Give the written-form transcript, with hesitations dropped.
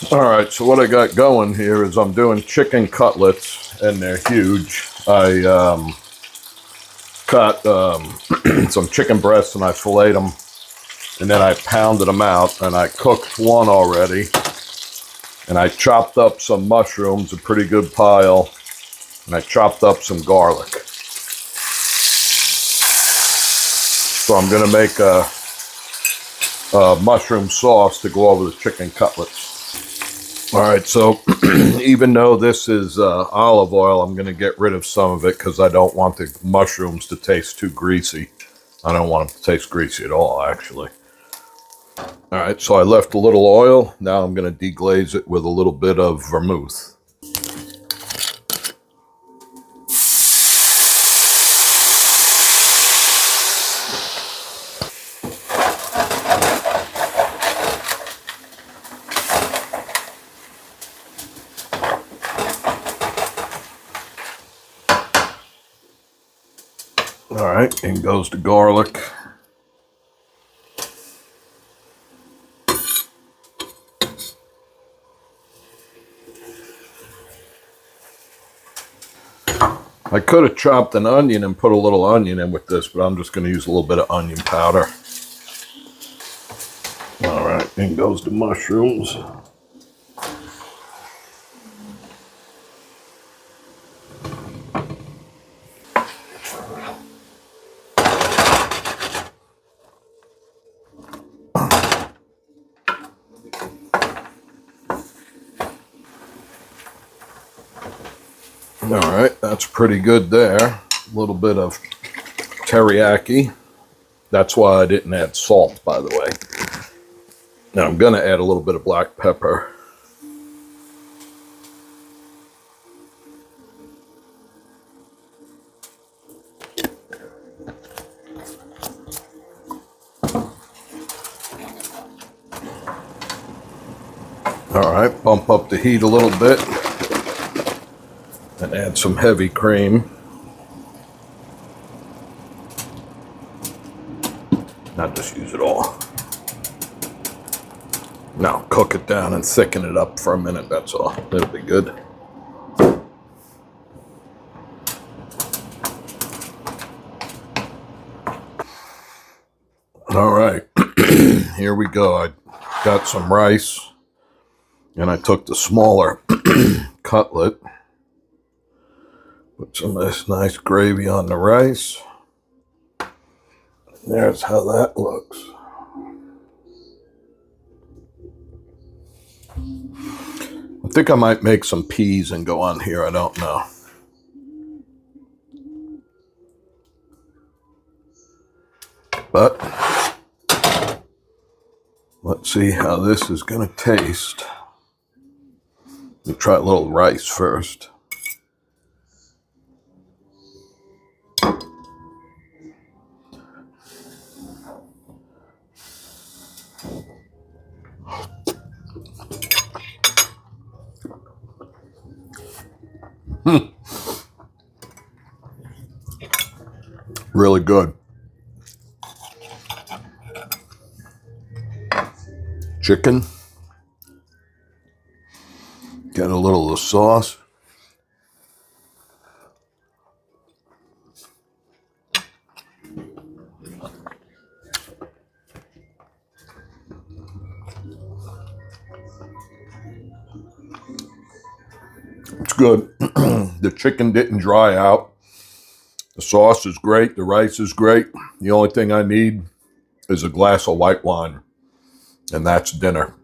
All right, so what I got going here is I'm doing chicken cutlets, and they're huge. I cut some chicken breasts and I filleted them, and then I pounded them out, and I cooked one already, and I chopped up some mushrooms, a pretty good pile, and I chopped up some garlic. So I'm going to make a mushroom sauce to go over the chicken cutlets. All right, so even though this is olive oil, I'm going to get rid of some of it because I don't want the mushrooms to taste too greasy. I don't want them to taste greasy at all, actually. All right, so I left a little oil. Now I'm going to deglaze it with a little bit of vermouth. All right, in goes the garlic. I could have chopped an onion and put a little onion in with this, but I'm just going to use a little bit of onion powder. All right, in goes the mushrooms. All right, that's pretty good there. A little bit of teriyaki. That's why I didn't add salt, by the way. Now I'm going to add a little bit of black pepper. All right, bump up the heat a little bit and add some heavy cream. Not just use it all. Now cook it down and thicken it up for a minute, that's all. It'll be good. All right, here we go. I got some rice, and I took the smaller cutlet. Put some of this nice gravy on the rice. There's how that looks. I think I might make some peas and go on here. I don't know. But let's see how this is going to taste. Let me try a little rice first. Really good. Chicken. Get a little of the sauce. It's good. The chicken didn't dry out. The sauce is great. The rice is great. The only thing I need is a glass of white wine, and that's dinner.